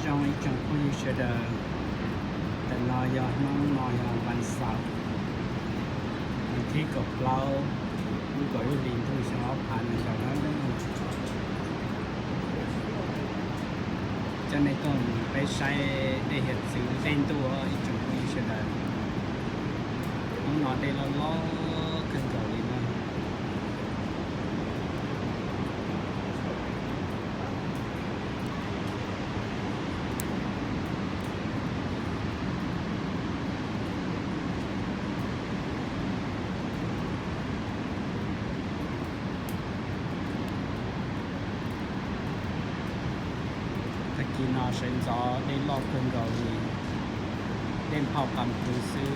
trong ý trong khu như sẽ đờแต่นอยน้องนอยวันเสาร์ที่กับเราดูก่อนดินทุกชอบผ่านจากนั้นจะในต้นไปใช้ได้เห็นสิ่งเต้นตัวอีกจุดนี้เฉยๆน้องนอนได้ล้อขึ้นเกาหลีนะกินอาเซนจอได้รอบเพิ่งเกาหลีเล่นเผากำคือซื้อ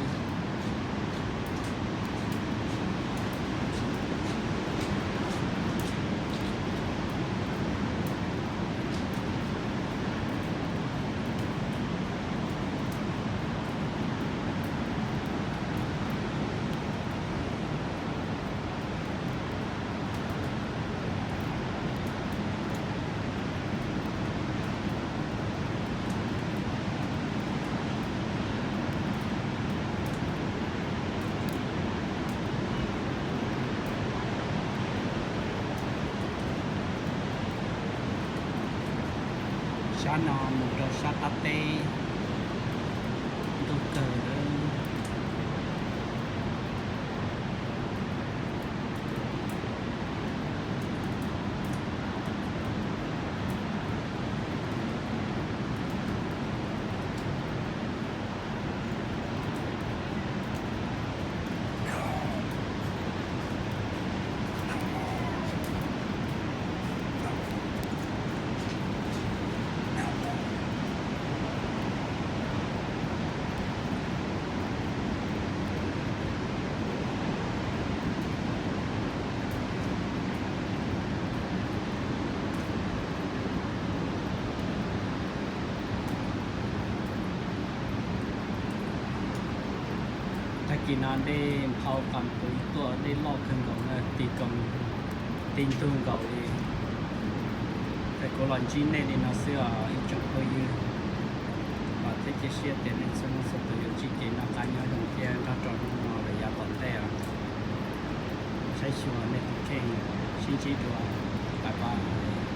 ชานอมุกชาตาเต้ตุกเกอร์ถ้ากินนานได้เผากำปุ๋ยตัวได้ลอกขึ้นของตีกงตีนตุ้งเก่าเองแต่ก็หลังจีนในดินเสืออีกจุดก็ยืนว่าที่จะเชื่อเต็มในสมองสตูดิโอจีเกนอาการยาดงเทียนถ้าจอดนอนระยะต่อแต่ใช้ชีวิตในทุกเข่งชิ้นชีตัวบายบาย